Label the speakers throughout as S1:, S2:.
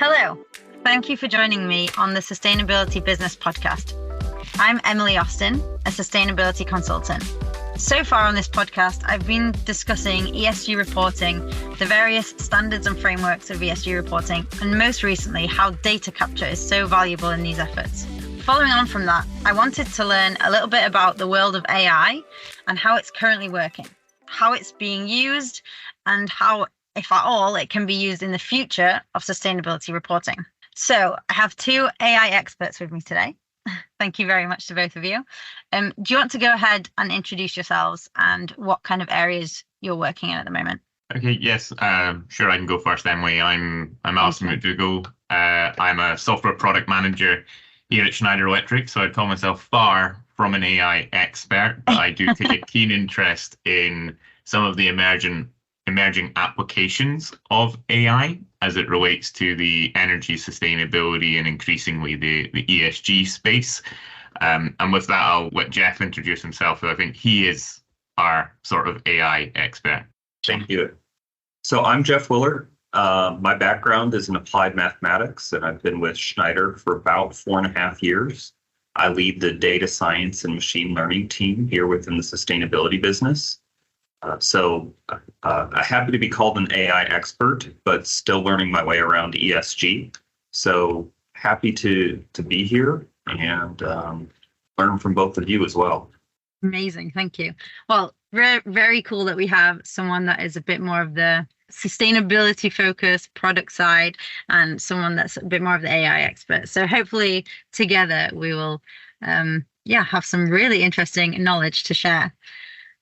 S1: Hello, thank you for joining me on the Sustainability Business Podcast. I'm Emily Austin, a sustainability consultant. So far on this podcast, I've been discussing ESG reporting, the various standards and frameworks of ESG reporting, and most recently, how data capture is so valuable in these efforts. Following on from that, I wanted to learn a little bit about the world of AI and how it's currently working, how it's being used, and how, if at all, it can be used in the future of sustainability reporting. So I have two AI experts with me today. Thank you very much to both of you. Do you want to go ahead and introduce yourselves and what kind of areas you're working in at the moment?
S2: Okay, yes, sure, I can go first, Emily. I'm Alisdair McDougall. I'm a software product manager here at Schneider Electric, so I'd call myself far from an AI expert, but I do take a keen interest in some of the emerging applications of AI as it relates to the energy sustainability and increasingly the ESG space. And with that, I'll let Jeff introduce himself, who I think he is our sort of AI expert.
S3: Thank you. So I'm Jeff Willert. My background is in applied mathematics, and I've been with Schneider for about 4.5 years. I lead the data science and machine learning team here within the sustainability business. So happy to be called an AI expert, but still learning my way around ESG. So happy to be here and learn from both of you as well.
S1: Amazing, thank you. Well, very, very cool that we have someone that is a bit more of the sustainability focused product side and someone that's a bit more of the AI expert. So hopefully together we will have some really interesting knowledge to share.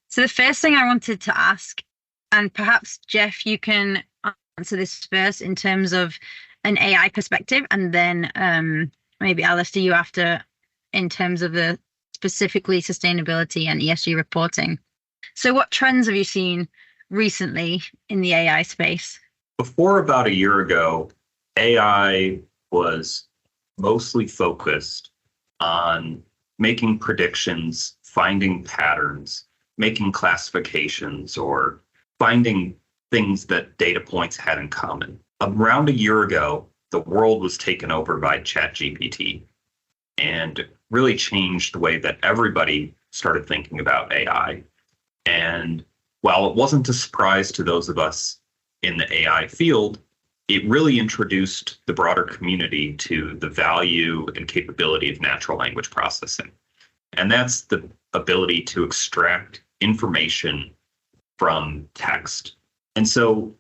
S1: So the first thing I wanted to ask, and perhaps Jeff, you can answer this first in terms of an AI perspective, and then maybe Alisdair, you after in terms of the specifically sustainability and ESG reporting. So what trends have you seen recently in the AI space?
S3: Before about a year ago, AI was mostly focused on making predictions, finding patterns, making classifications, or finding things that data points had in common. Around a year ago, the world was taken over by ChatGPT and really changed the way that everybody started thinking about AI. And while it wasn't a surprise to those of us in the AI field, it really introduced the broader community to the value and capability of natural language processing. And that's the ability to extract information from text. And so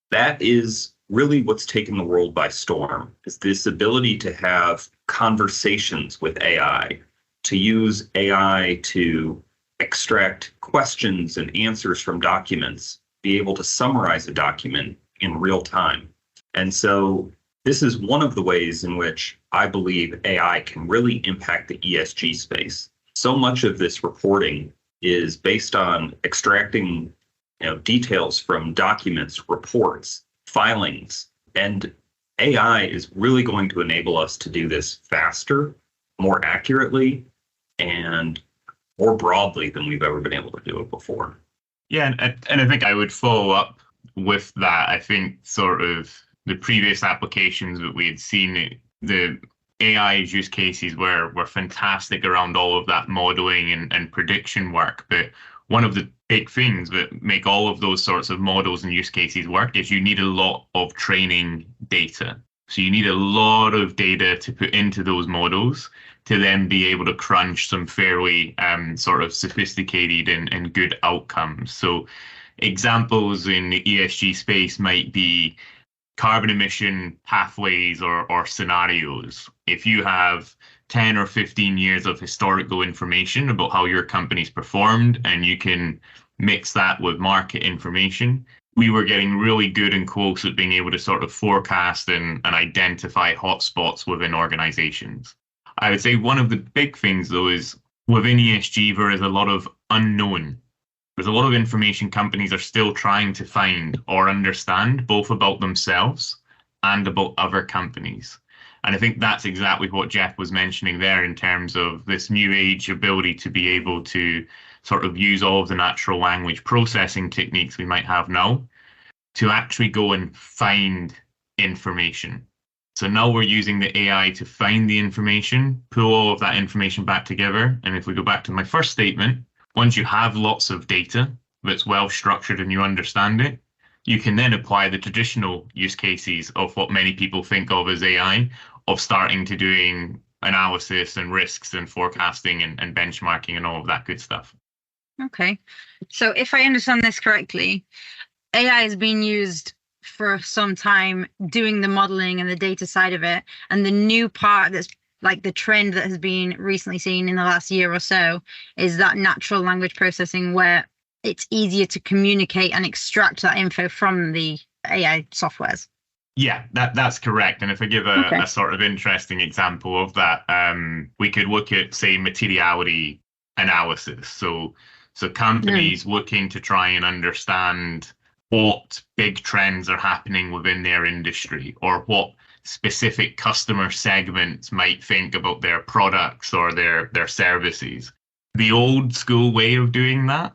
S3: that is really what's taken the world by storm, is this ability to have conversations with AI, to use AI to extract questions and answers from documents, be able to summarize a document in real time. And so this is one of the ways in which I believe AI can really impact the ESG space. So much of this reporting is based on extracting details from documents, reports, filings, and AI is really going to enable us to do this faster, more accurately, and more broadly than we've ever been able to do it before.
S2: Yeah, and I think I would follow up with that. I think sort of the previous applications that we had seen, the AI use cases were fantastic around all of that modeling and prediction work. But one of the big things that make all of those sorts of models and use cases work is you need a lot of training data. So you need a lot of data to put into those models to then be able to crunch some fairly sort of sophisticated and good outcomes. So examples in the ESG space might be carbon emission pathways or scenarios. If you have 10 or 15 years of historical information about how your company's performed and you can mix that with market information, we were getting really good and close at being able to sort of forecast and identify hotspots within organizations. I would say one of the big things, though, is within ESG, there is a lot of unknown. There's a lot of information companies are still trying to find or understand, both about themselves and about other companies. And I think that's exactly what Jeff was mentioning there in terms of this new age ability to be able to sort of use all of the natural language processing techniques we might have now to actually go and find information. So now we're using the AI to find the information, pull all of that information back together. And if we go back to my first statement, once you have lots of data that's well structured and you understand it, you can then apply the traditional use cases of what many people think of as AI, of starting to doing analysis and risks and forecasting and benchmarking and all of that good stuff.
S1: Okay. So if I understand this correctly, AI has been used for some time doing the modeling and the data side of it. And the new part that's like the trend that has been recently seen in the last year or so is that natural language processing, where it's easier to communicate and extract that info from the AI softwares.
S2: Yeah, that's correct. And if I give a sort of interesting example of that, we could look at, say, materiality analysis. So companies looking to try and understand what big trends are happening within their industry, or what specific customer segments might think about their products or their services. The old school way of doing that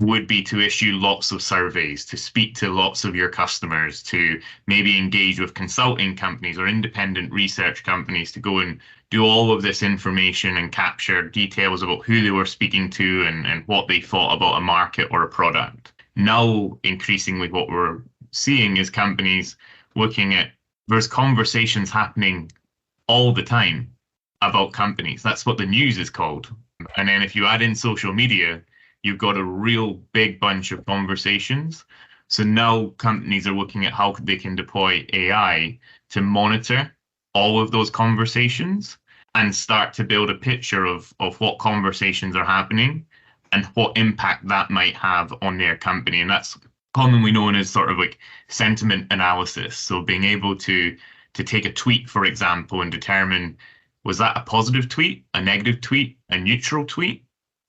S2: would be to issue lots of surveys, to speak to lots of your customers, to maybe engage with consulting companies or independent research companies to go and do all of this information and capture details about who they were speaking to and what they thought about a market or a product. Now, increasingly, what we're seeing is companies looking at, there's conversations happening all the time about companies. That's what the news is called. And then if you add in social media, you've got a real big bunch of conversations. So now companies are looking at how they can deploy AI to monitor all of those conversations and start to build a picture of what conversations are happening and what impact that might have on their company. And that's commonly known as sort of like sentiment analysis. So being able to take a tweet, for example, and determine, was that a positive tweet, a negative tweet, a neutral tweet?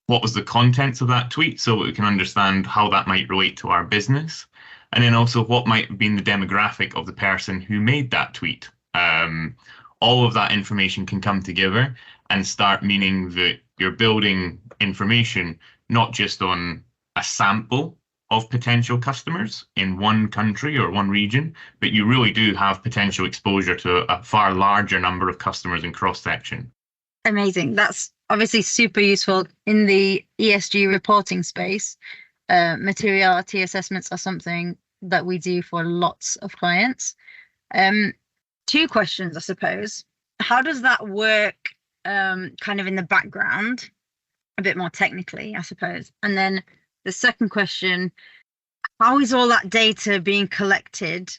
S2: What was the contents of that tweet, so we can understand how that might relate to our business? And then also what might have been the demographic of the person who made that tweet. All of that information can come together and start meaning that you're building information not just on a sample of potential customers in one country or one region, but you really do have potential exposure to a far larger number of customers in cross-section.
S1: Amazing. That's obviously super useful in the ESG reporting space. Materiality assessments are something that we do for lots of clients. Two questions, I suppose. How does that work kind of in the background, a bit more technically, I suppose? And then the second question, how is all that data being collected,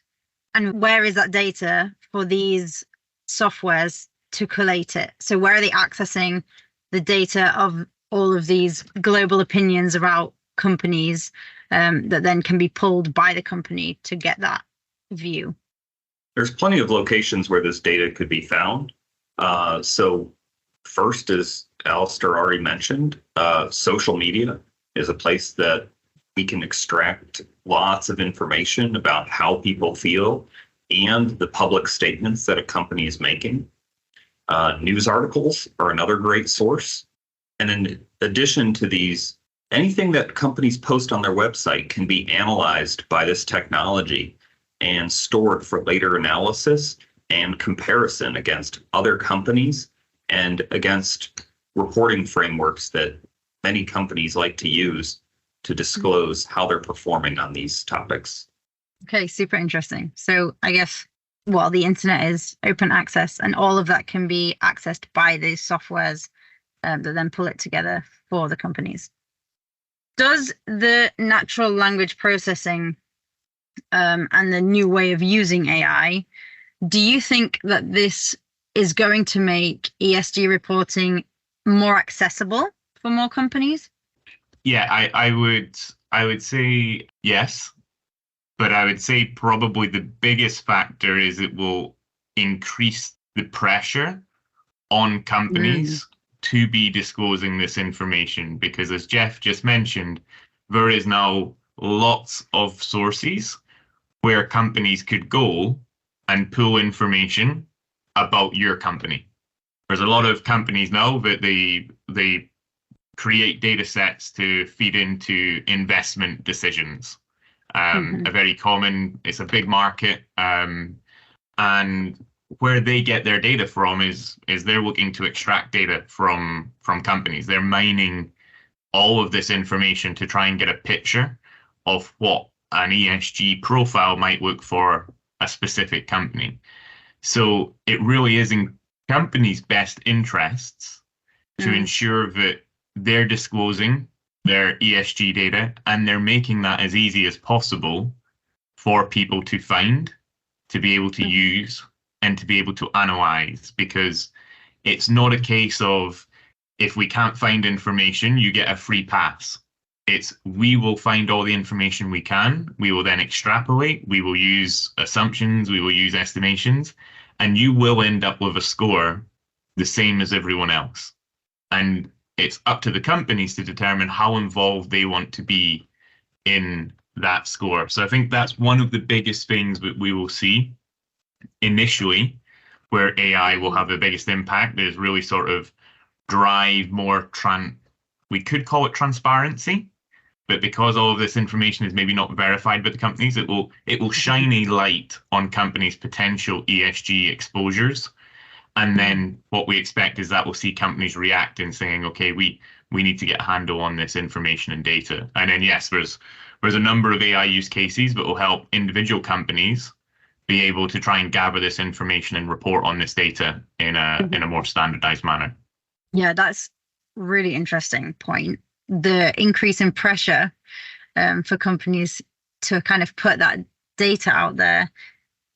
S1: and where is that data for these softwares to collate it? So where are they accessing the data of all of these global opinions about companies that then can be pulled by the company to get that view?
S3: There's plenty of locations where this data could be found. So first, as Alisdair already mentioned, social media is a place that we can extract lots of information about how people feel and the public statements that a company is making. News articles are another great source. And in addition to these, anything that companies post on their website can be analyzed by this technology and stored for later analysis and comparison against other companies and against reporting frameworks that many companies like to use to disclose how they're performing on these topics.
S1: Okay, super interesting. So I guess, well, the internet is open access and all of that can be accessed by these softwares that then pull it together for the companies. Does the natural language processing and the new way of using AI, do you think that this is going to make ESG reporting more accessible for more companies?
S2: Yeah, I would say yes, but I would say probably the biggest factor is it will increase the pressure on companies to be disclosing this information, because as Jeff just mentioned, there is now lots of sources where companies could go and pull information about your company. There's a lot of companies now that they create data sets to feed into investment decisions. A very common, it's a big market, and where they get their data from is they're looking to extract data from companies. They're mining all of this information to try and get a picture of what an ESG profile might look for a specific company. So it really is in companies' best interests to ensure that they're disclosing their ESG data and they're making that as easy as possible for people to find, to be able to use, and to be able to analyze, because it's not a case of if we can't find information, you get a free pass. It's we will find all the information we can. We will then extrapolate. We will use assumptions. We will use estimations. And you will end up with a score the same as everyone else. And it's up to the companies to determine how involved they want to be in that score. So I think that's one of the biggest things that we will see initially, where AI will have the biggest impact, is really sort of drive more we could call it transparency, but because all of this information is maybe not verified by the companies, it will shine a light on companies' potential ESG exposures. And then what we expect is that we'll see companies react and saying, okay, we need to get a handle on this information and data. And then yes, there's a number of AI use cases that will help individual companies be able to try and gather this information and report on this data in a more standardized manner.
S1: Yeah, that's really interesting point. The increase in pressure for companies to kind of put that data out there.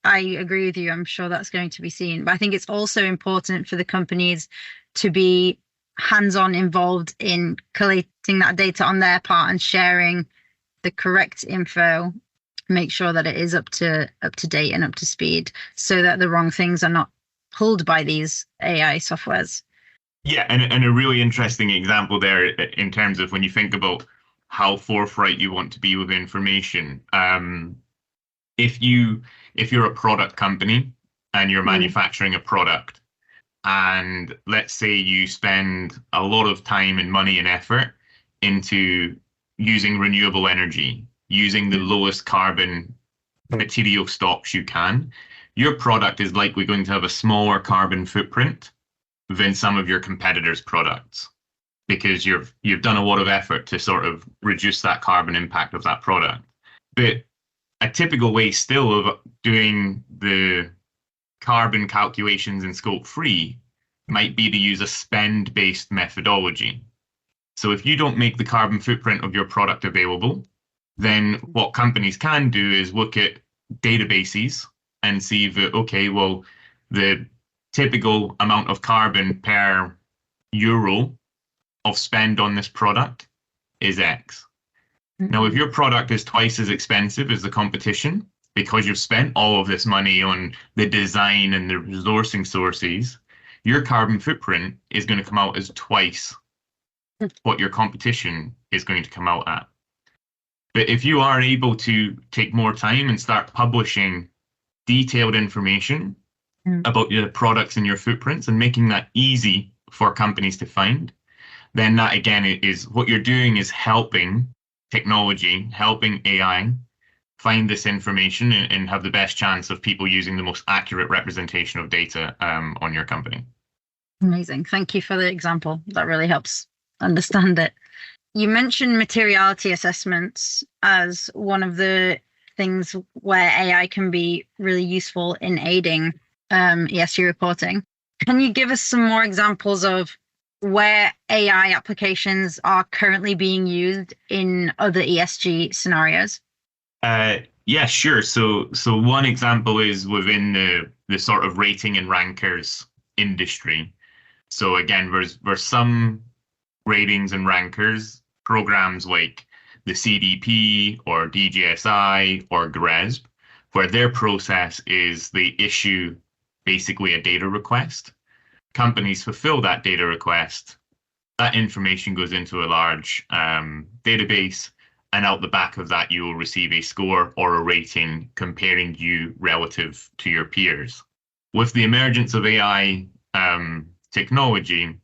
S1: I agree with you. I'm sure that's going to be seen. But I think it's also important for the companies to be hands-on involved in collating that data on their part and sharing the correct info, make sure that it is up to date and up to speed, so that the wrong things are not pulled by these AI softwares.
S2: Yeah, and a really interesting example there in terms of when you think about how forthright you want to be with information. If you're a product company and you're manufacturing a product, and let's say you spend a lot of time and money and effort into using renewable energy, using the lowest carbon material stocks you can, your product is likely going to have a smaller carbon footprint than some of your competitors' products, because you've done a lot of effort to sort of reduce that carbon impact of that product. But a typical way still of doing the carbon calculations in Scope 3 might be to use a spend-based methodology. So if you don't make the carbon footprint of your product available, then what companies can do is look at databases and see that, okay, well, the typical amount of carbon per euro of spend on this product is X. Now, if your product is twice as expensive as the competition, because you've spent all of this money on the design and the resourcing sources, your carbon footprint is going to come out as twice what your competition is going to come out at. But if you are able to take more time and start publishing detailed information about your products and your footprints and making that easy for companies to find, then that again is what you're doing, is helping technology, helping AI find this information and have the best chance of people using the most accurate representation of data on your company.
S1: Amazing. Thank you for the example. That really helps understand it. You mentioned materiality assessments as one of the things where AI can be really useful in aiding ESG reporting. Can you give us some more examples of where AI applications are currently being used in other ESG scenarios?
S2: Yeah, sure. So one example is within the sort of rating and rankers industry. So again, there's some ratings and rankers programs like the CDP or DJSI or GRESB, where their process is they issue basically a data request. Companies fulfill that data request. That information goes into a large database, and out the back of that, you will receive a score or a rating comparing you relative to your peers. With the emergence of AI technology,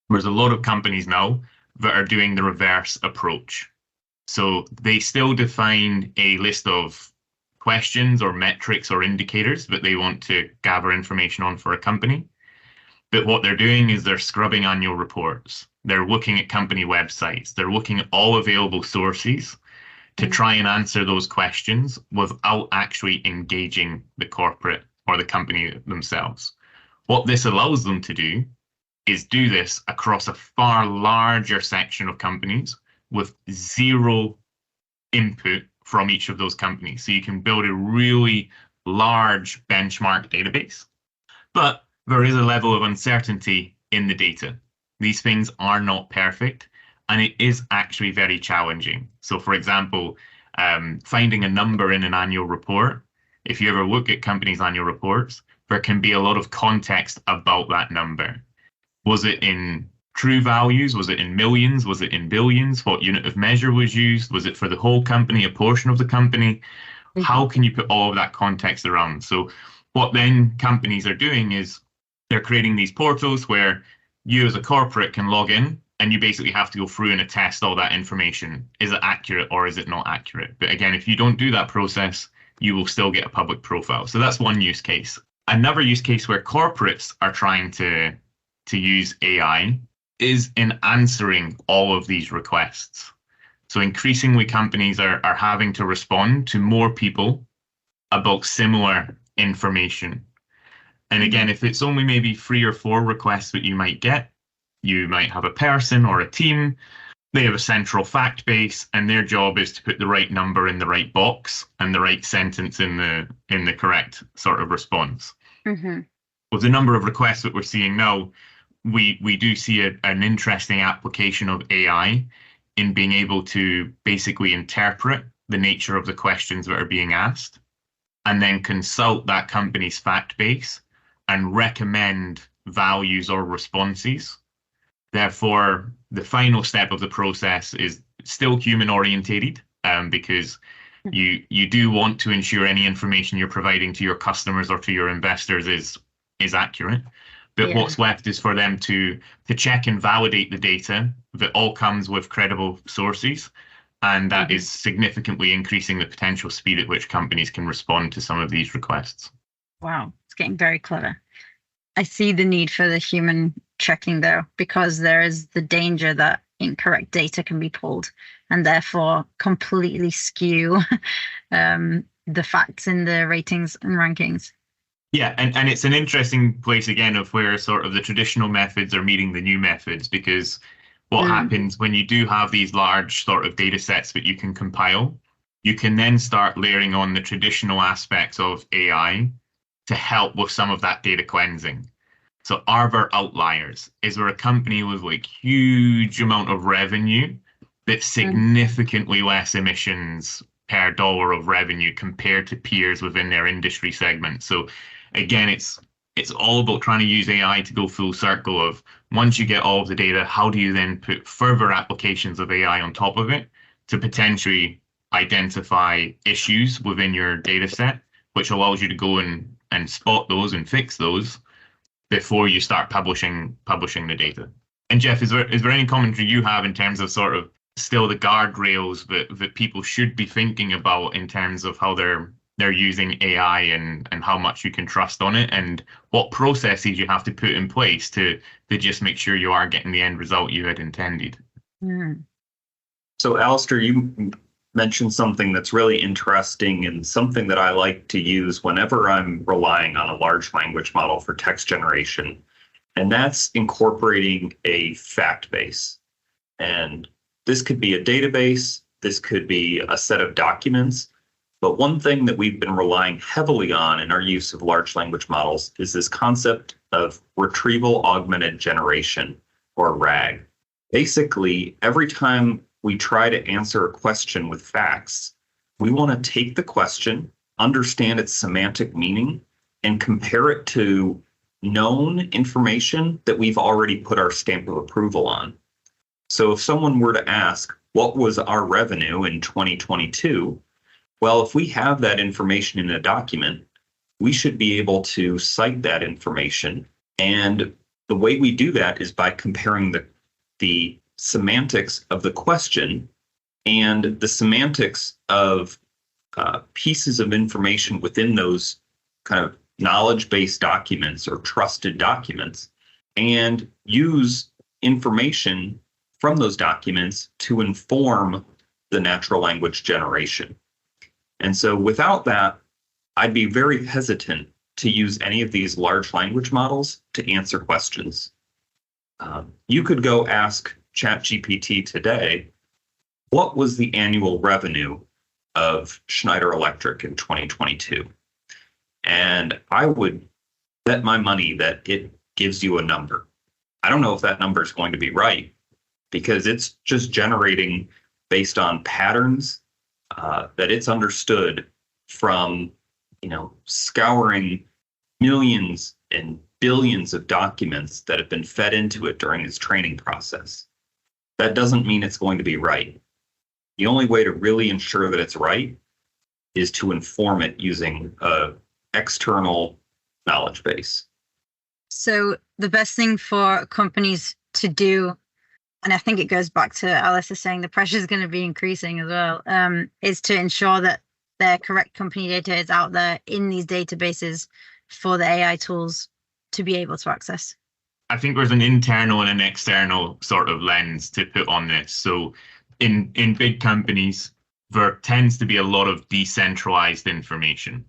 S2: there's a lot of companies now that are doing the reverse approach. So they still define a list of questions or metrics or indicators that they want to gather information on for a company. But what they're doing is they're scrubbing annual reports. They're looking at company websites. They're looking at all available sources to try and answer those questions without actually engaging the corporate or the company themselves. What this allows them to do is do this across a far larger section of companies with zero input from each of those companies. So you can build a really large benchmark database, but there is a level of uncertainty in the data. These things are not perfect, and it is actually very challenging. So for example, finding a number in an annual report, if you ever look at companies' annual reports, there can be a lot of context about that number. Was it in true values? Was it in millions? Was it in billions? What unit of measure was used? Was it for the whole company, a portion of the company? How can you put all of that context around? So what then companies are doing is they're creating these portals where you as a corporate can log in, and you basically have to go through and attest all that information. Is it accurate or is it not accurate? But again, if you don't do that process, you will still get a public profile. So that's one use case. Another use case where corporates are trying to use AI is in answering all of these requests. So increasingly companies are having to respond to more people about similar information. And again, if it's only maybe 3 or 4 requests that you might get, you might have a person or a team, they have a central fact base, and their job is to put the right number in the right box and the right sentence in the correct sort of response. Mm-hmm. With the number of requests that we're seeing now, we do see an interesting application of AI in being able to basically interpret the nature of the questions that are being asked and then consult that company's fact base and recommend values or responses. Therefore, the final step of the process is still human orientated, because you do want to ensure any information you're providing to your customers or to your investors is accurate. But what's left is for them to check and validate the data that all comes with credible sources. And that is significantly increasing the potential speed at which companies can respond to some of these requests.
S1: Wow, it's getting very clever. I see the need for the human checking though, because there is the danger that incorrect data can be pulled and therefore completely skew the facts in the ratings and rankings.
S2: Yeah, and it's an interesting place again of where sort of the traditional methods are meeting the new methods, because what happens when you do have these large sort of data sets that you can compile, you can then start layering on the traditional aspects of AI to help with some of that data cleansing. So are there outliers? Is there a company with like huge amount of revenue but significantly less emissions per dollar of revenue compared to peers within their industry segment? So again, it's all about trying to use AI to go full circle of, once you get all of the data, how do you then put further applications of AI on top of it to potentially identify issues within your data set, which allows you to go and spot those and fix those before you start publishing the data. And Jeff, is there any commentary you have in terms of sort of still the guardrails that people should be thinking about in terms of how they're using AI and how much you can trust on it, and what processes you have to put in place to just make sure you are getting the end result you had intended?
S3: So Alisdair, you mentioned something that's really interesting and something that I like to use whenever I'm relying on a large language model for text generation, and that's incorporating a fact base. And this could be a database, this could be a set of documents. But one thing that we've been relying heavily on in our use of large language models is this concept of retrieval augmented generation, or RAG. Basically, every time we try to answer a question with facts, we want to take the question, understand its semantic meaning, and compare it to known information that we've already put our stamp of approval on. So if someone were to ask, what was our revenue in 2022? Well, if we have that information in a document, we should be able to cite that information. And the way we do that is by comparing the semantics of the question and the semantics of pieces of information within those kind of knowledge-based documents or trusted documents and use information from those documents to inform the natural language generation. And so without that, I'd be very hesitant to use any of these large language models to answer questions. You could go ask ChatGPT today, what was the annual revenue of Schneider Electric in 2022? And I would bet my money that it gives you a number. I don't know if that number is going to be right because it's just generating based on patterns that it's understood from, scouring millions and billions of documents that have been fed into it during its training process. That doesn't mean it's going to be right. The only way to really ensure that it's right is to inform it using an external knowledge base.
S1: So the best thing for companies to do, and I think it goes back to Alice is saying the pressure is going to be increasing as well, is to ensure that their correct company data is out there in these databases for the AI tools to be able to access.
S2: I think there's an internal and an external sort of lens to put on this. So in big companies, there tends to be a lot of decentralized information.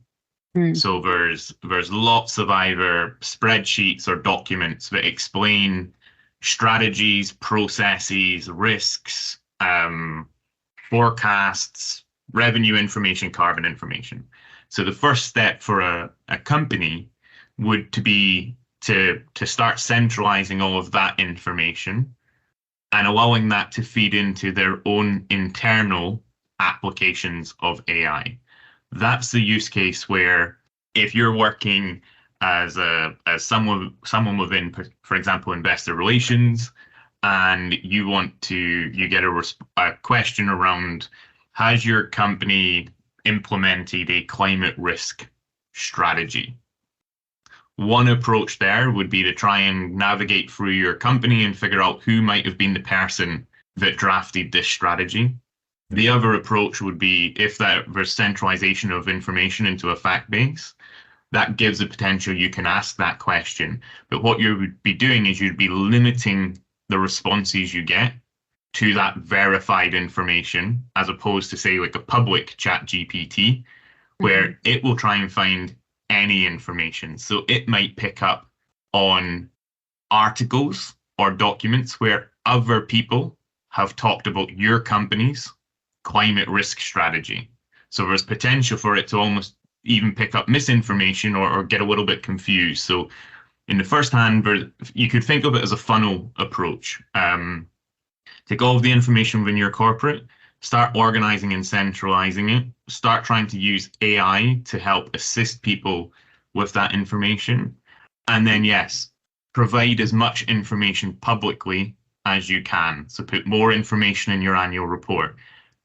S2: So there's lots of either spreadsheets or documents that explain strategies, processes, risks, forecasts, revenue information, carbon information. So the first step for a company would be to start centralizing all of that information and allowing that to feed into their own internal applications of AI. That's the use case where if you're working as someone within, for example, investor relations, and you get a question around, has your company implemented a climate risk strategy? One approach there would be to try and navigate through your company and figure out who might have been the person that drafted this strategy. The other approach would be if there's centralization of information into a fact base, that gives the potential you can ask that question. But what you would be doing is you'd be limiting the responses you get to that verified information, as opposed to, say, like a public ChatGPT, where it will try and find any information. So it might pick up on articles or documents where other people have talked about your company's climate risk strategy. So there's potential for it to almost even pick up misinformation or get a little bit confused. So in the first hand, you could think of it as a funnel approach. Take all of the information within your corporate, start organizing and centralizing it, start trying to use AI to help assist people with that information. And then, yes, provide as much information publicly as you can. So put more information in your annual report.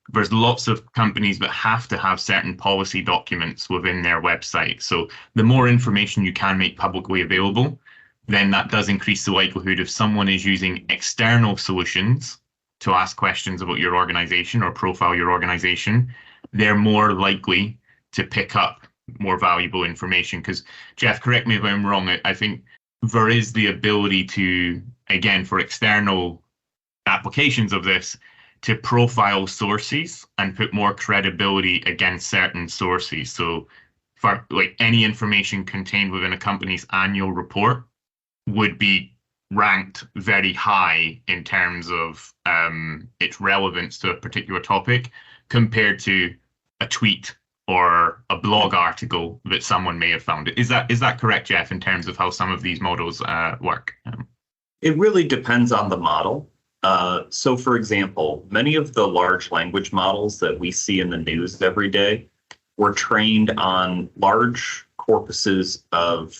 S2: There's lots of companies that have to have certain policy documents within their website. So the more information you can make publicly available, then that does increase the likelihood if someone is using external solutions to ask questions about your organization or profile your organization, they're more likely to pick up more valuable information. Because, Jeff, correct me if I'm wrong, I think there is the ability to, again, for external applications of this, to profile sources and put more credibility against certain sources. So for like any information contained within a company's annual report would be ranked very high in terms of its relevance to a particular topic compared to a tweet or a blog article that someone may have found. Is that correct, Jeff, in terms of how some of these models work?
S3: It really depends on the model. So, for example, many of the large language models that we see in the news every day were trained on large corpuses of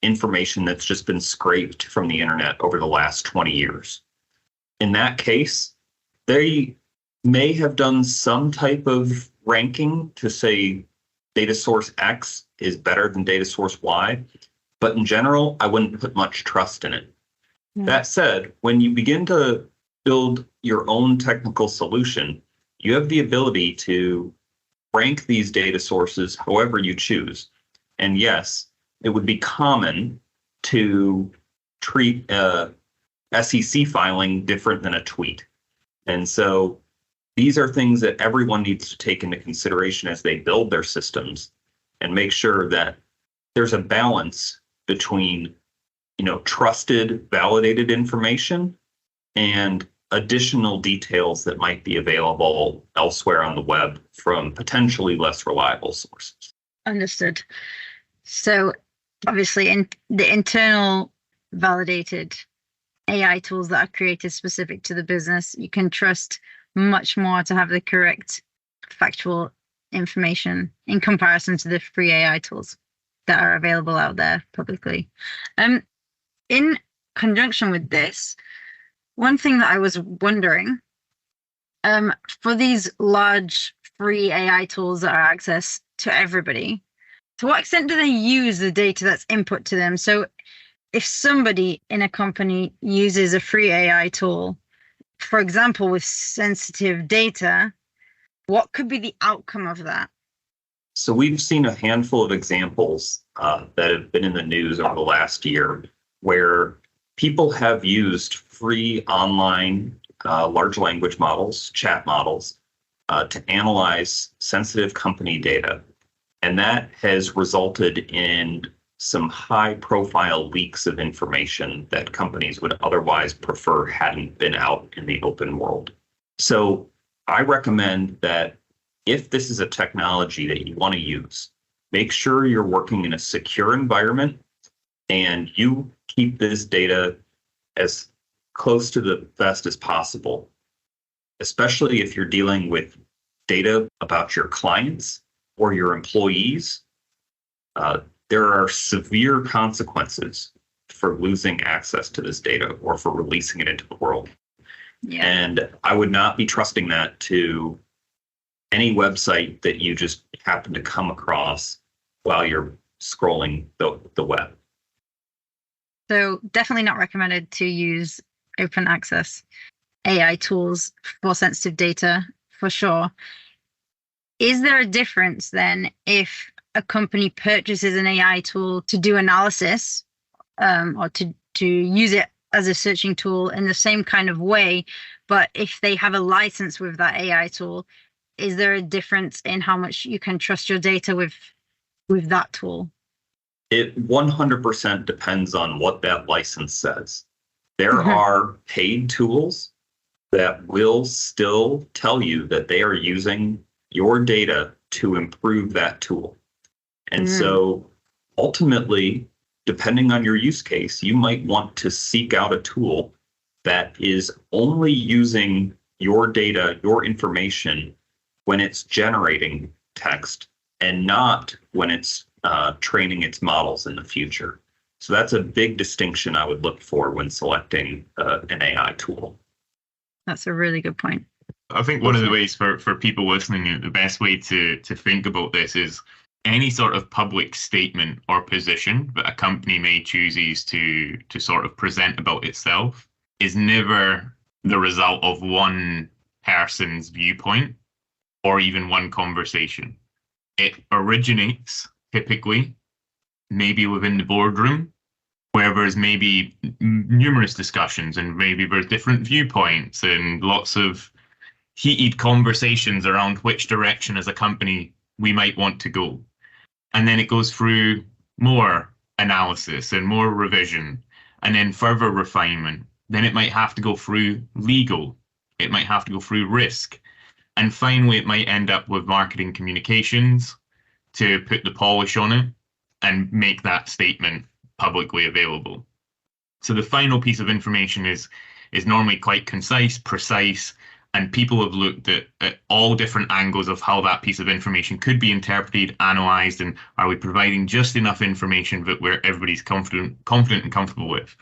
S3: information that's just been scraped from the internet over the last 20 years. In that case, they may have done some type of ranking to say data source X is better than data source Y, but in general, I wouldn't put much trust in it. Yeah. That said, when you begin to build your own technical solution, you have the ability to rank these data sources however you choose. And yes, it would be common to treat SEC filing different than a tweet. And so these are things that everyone needs to take into consideration as they build their systems and make sure that there's a balance between, trusted, validated information and additional details that might be available elsewhere on the web from potentially less reliable sources.
S1: Understood. So obviously in the internal validated AI tools that are created specific to the business, you can trust much more to have the correct factual information in comparison to the free AI tools that are available out there publicly. In conjunction with this, one thing that I was wondering, for these large free AI tools that are access to everybody, to what extent do they use the data that's input to them? So if somebody in a company uses a free AI tool, for example, with sensitive data, what could be the outcome of that?
S3: So we've seen a handful of examples that have been in the news over the last year where people have used free online large language models, chat models, to analyze sensitive company data. And that has resulted in some high profile leaks of information that companies would otherwise prefer hadn't been out in the open world. So I recommend that if this is a technology that you want to use, make sure you're working in a secure environment and you keep this data as close to the vest as possible, especially if you're dealing with data about your clients or your employees. There are severe consequences for losing access to this data or for releasing it into the world.
S1: Yeah.
S3: And I would not be trusting that to any website that you just happen to come across while you're scrolling the web.
S1: So definitely not recommended to use open access AI tools for sensitive data, for sure. Is there a difference then if a company purchases an AI tool to do analysis or to use it as a searching tool in the same kind of way, but if they have a license with that AI tool, is there a difference in how much you can trust your data with that tool?
S3: It 100% depends on what that license says. There are paid tools that will still tell you that they are using your data to improve that tool. And so ultimately, depending on your use case, you might want to seek out a tool that is only using your data, your information, when it's generating text and not when it's training its models in the future. So that's a big distinction I would look for when selecting an AI tool.
S1: That's a really good point.
S2: I think one of the ways for people listening, the best way to think about this is any sort of public statement or position that a company may chooses to sort of present about itself is never the result of one person's viewpoint or even one conversation. It originates typically maybe within the boardroom, where there's maybe numerous discussions and maybe there's different viewpoints and lots of heated conversations around which direction as a company we might want to go. And then it goes through more analysis and more revision and then further refinement. Then it might have to go through legal. It might have to go through risk. And finally, it might end up with marketing communications to put the polish on it and make that statement publicly available. So the final piece of information is normally quite concise, precise, and people have looked at all different angles of how that piece of information could be interpreted, analyzed, and are we providing just enough information that where everybody's confident and comfortable with.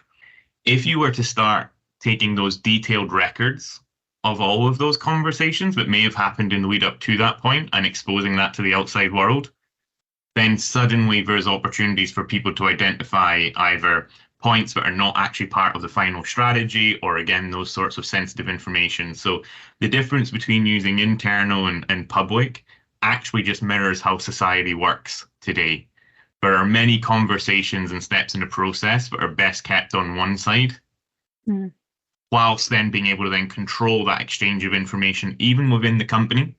S2: If you were to start taking those detailed records of all of those conversations that may have happened in the lead up to that point and exposing that to the outside world, then suddenly there's opportunities for people to identify either points that are not actually part of the final strategy, or again, those sorts of sensitive information. So the difference between using internal and public actually just mirrors how society works today. There are many conversations and steps in the process that are best kept on one side, whilst then being able to then control that exchange of information, even within the company.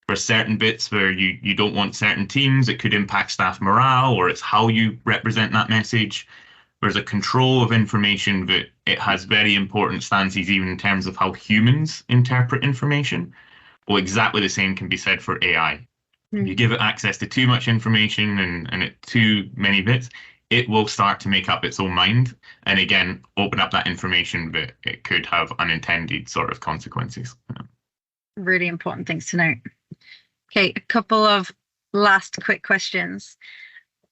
S2: For certain bits where you don't want certain teams, it could impact staff morale, or it's how you represent that message. There's a control of information that it has very important stances, even in terms of how humans interpret information. Well, exactly the same can be said for AI. If you give it access to too much information and it too many bits, it will start to make up its own mind. And again, open up that information, but it could have unintended sort of consequences.
S1: Really important things to note. Okay, a couple of last quick questions.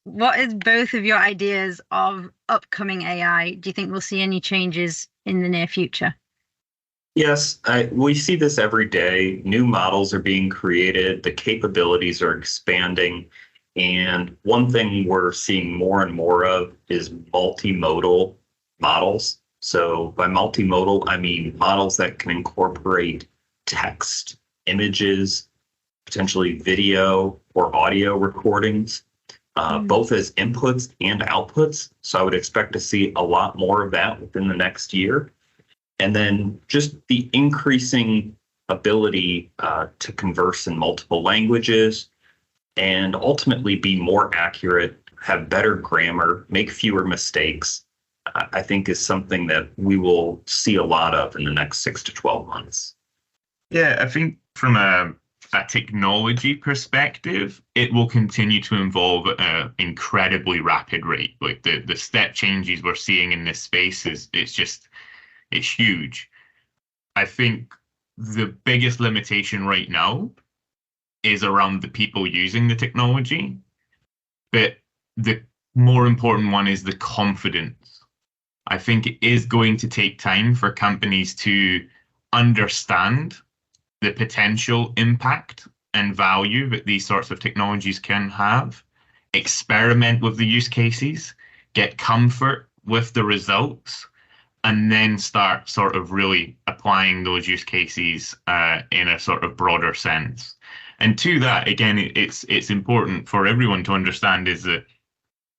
S1: What is both of your ideas of upcoming AI? Do you think we'll see any changes in the near future?
S3: Yes, we see this every day. New models are being created, the capabilities are expanding, and one thing we're seeing more and more of is multimodal models. So by multimodal, I mean models that can incorporate text, images, potentially video or audio recordings, both as inputs and outputs. So I would expect to see a lot more of that within the next year. And then just the increasing ability to converse in multiple languages and ultimately be more accurate, have better grammar, make fewer mistakes, I think is something that we will see a lot of in the next 6 to 12 months.
S2: Yeah, I think from a technology perspective, it will continue to evolve at an incredibly rapid rate. Like the step changes we're seeing in this space it's huge. I think the biggest limitation right now is around the people using the technology, but the more important one is the confidence. I think it is going to take time for companies to understand the potential impact and value that these sorts of technologies can have, experiment with the use cases, get comfort with the results, and then start sort of really applying those use cases in a sort of broader sense. And to that, again, it's important for everyone to understand is that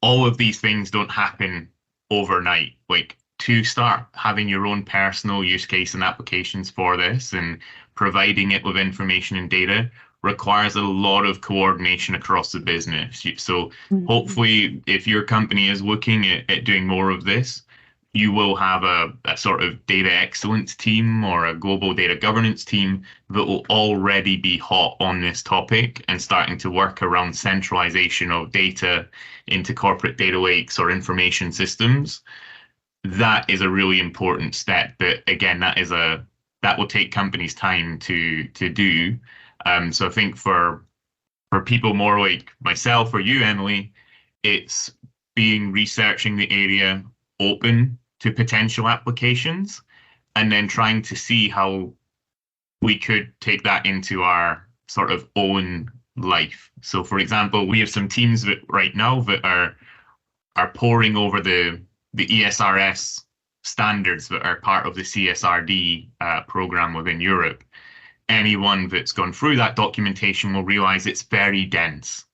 S2: all of these things don't happen overnight. Like, to start having your own personal use case and applications for this and providing it with information and data requires a lot of coordination across the business. So hopefully, if your company is looking at doing more of this, you will have a sort of data excellence team or a global data governance team that will already be hot on this topic and starting to work around centralization of data into corporate data lakes or information systems. That is a really important step. But again, that will take companies time to do. So I think for people more like myself or you, Emily, it's researching the area, open to potential applications, and then trying to see how we could take that into our sort of own life. So for example, we have some teams that right now that are poring over the ESRS standards that are part of the CSRD program within Europe. Anyone that's gone through that documentation will realize it's very dense.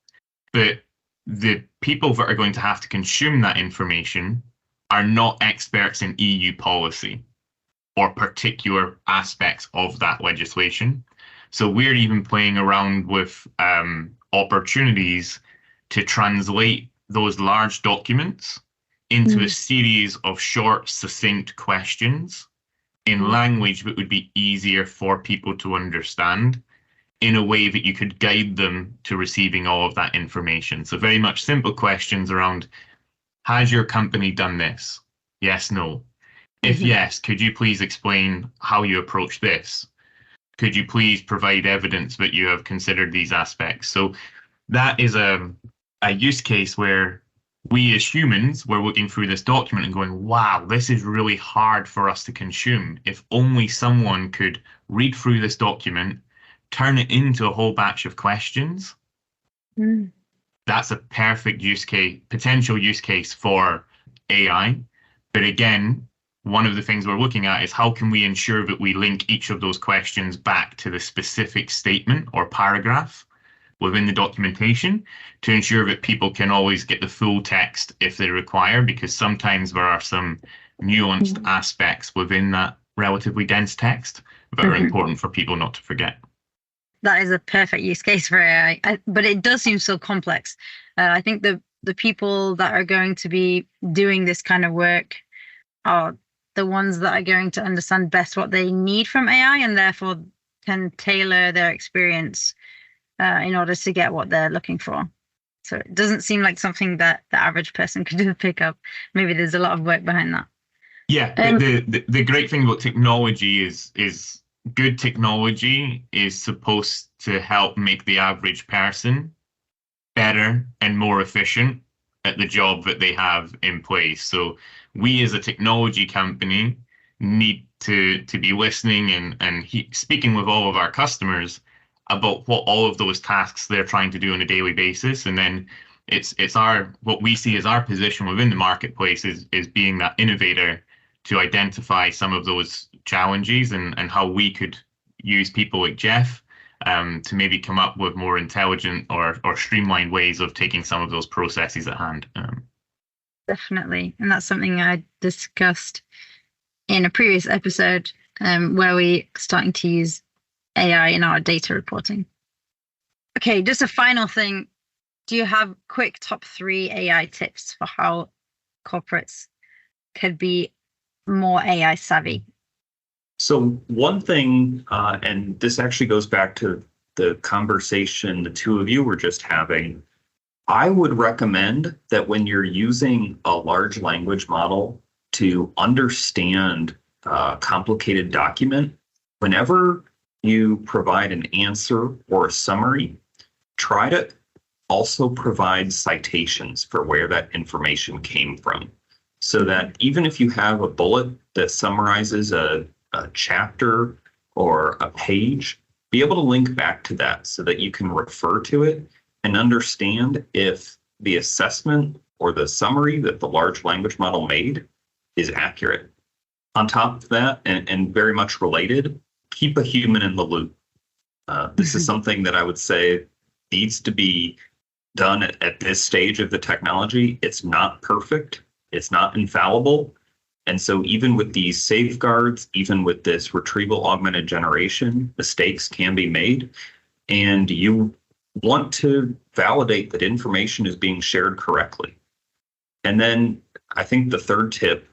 S2: But the people that are going to have to consume that information are not experts in EU policy or particular aspects of that legislation. So we're even playing around with opportunities to translate those large documents into a series of short, succinct questions in language that would be easier for people to understand in a way that you could guide them to receiving all of that information. So very much simple questions around, has your company done this? Yes, no. If yes, could you please explain how you approach this? Could you please provide evidence that you have considered these aspects? So that is a use case where we as humans were looking through this document and going, wow, this is really hard for us to consume. If only someone could read through this document, turn it into a whole batch of questions. That's a perfect use case, potential use case for AI. But again, one of the things we're looking at is how can we ensure that we link each of those questions back to the specific statement or paragraph within the documentation to ensure that people can always get the full text if they require, because sometimes there are some nuanced aspects within that relatively dense text that are important for people not to forget.
S1: That is a perfect use case for AI, but it does seem so complex. I think the people that are going to be doing this kind of work are the ones that are going to understand best what they need from AI and therefore can tailor their experience in order to get what they're looking for. So it doesn't seem like something that the average person could just pick up. Maybe there's a lot of work behind that.
S2: Yeah, the great thing about technology is good technology is supposed to help make the average person better and more efficient at the job that they have in place. So we as a technology company need to be listening and speaking with all of our customers about what all of those tasks they're trying to do on a daily basis. And then it's what we see as our position within the marketplace is being that innovator to identify some of those challenges and how we could use people like Jeff to maybe come up with more intelligent or streamlined ways of taking some of those processes at hand.
S1: Definitely. And that's something I discussed in a previous episode where we're starting to use AI in our data reporting. Okay, just a final thing. Do you have quick top 3 AI tips for how corporates could be more AI savvy?
S3: So one thing, and this actually goes back to the conversation the two of you were just having, I would recommend that when you're using a large language model to understand a complicated document, whenever you provide an answer or a summary, try to also provide citations for where that information came from. So that even if you have a bullet that summarizes a chapter or a page, be able to link back to that so that you can refer to it and understand if the assessment or the summary that the large language model made is accurate. On top of that, and very much related, keep a human in the loop. This is something that I would say needs to be done at this stage of the technology. It's not perfect. It's not infallible. And so even with these safeguards, even with this retrieval augmented generation, mistakes can be made. And you want to validate that information is being shared correctly. And then I think the third tip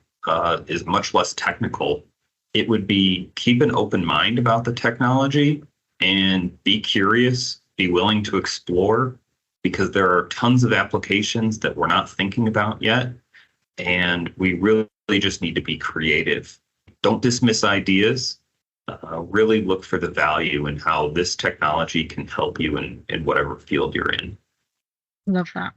S3: is much less technical. It would be keep an open mind about the technology and be curious, be willing to explore, because there are tons of applications that we're not thinking about yet. And we really just need to be creative. Don't dismiss ideas. Really look for the value in how this technology can help you in whatever field you're in.
S1: Love that.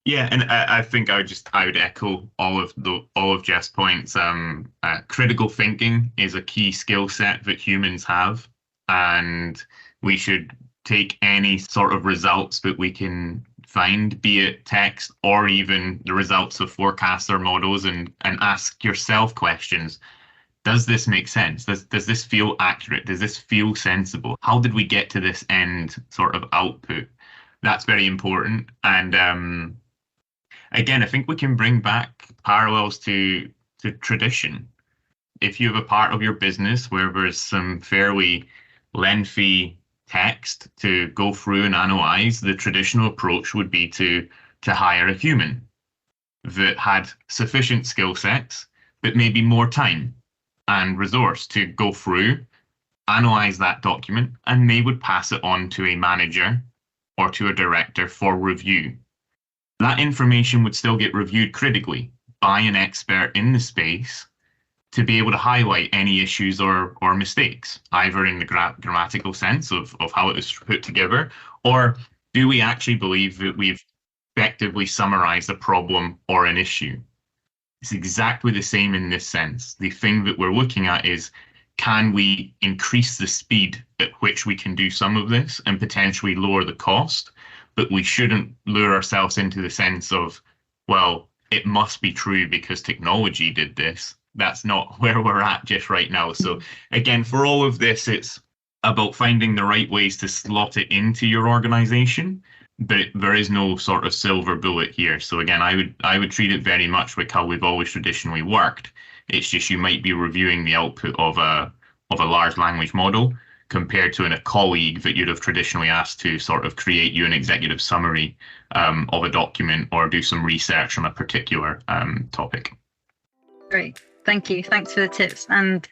S2: Yeah, and I think I would echo all of Jeff's points. Critical thinking is a key skill set that humans have, and we should take any sort of results that we can find, be it text or even the results of forecasts or models, and ask yourself questions. Does this make sense? Does this feel accurate? Does this feel sensible? How did we get to this end sort of output? That's very important. And again, I think we can bring back parallels to tradition. If you have a part of your business where there's some fairly lengthy text to go through and analyze, the traditional approach would be to hire a human that had sufficient skill sets, but maybe more time and resource to go through, analyze that document, and they would pass it on to a manager or to a director for review. That information would still get reviewed critically by an expert in the space to be able to highlight any issues or mistakes, either in the grammatical sense of how it was put together, or do we actually believe that we've effectively summarized a problem or an issue? It's exactly the same in this sense. The thing that we're looking at is, can we increase the speed at which we can do some of this and potentially lower the cost? But we shouldn't lure ourselves into the sense of, well, it must be true because technology did this. That's not where we're at just right now. So again, for all of this, it's about finding the right ways to slot it into your organization, but there is no sort of silver bullet here. So again, I would treat it very much like how we've always traditionally worked. It's just you might be reviewing the output of a large language model compared to a colleague that you'd have traditionally asked to sort of create you an executive summary of a document or do some research on a particular topic.
S1: Great. Thank you. Thanks for the tips. And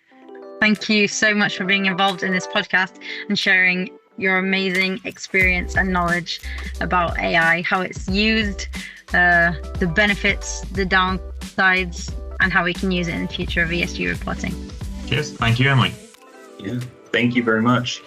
S1: thank you so much for being involved in this podcast and sharing your amazing experience and knowledge about AI, how it's used, the benefits, the downsides, and how we can use it in the future of ESG reporting.
S2: Cheers. Thank you, Emily.
S3: Yeah. Thank you very much.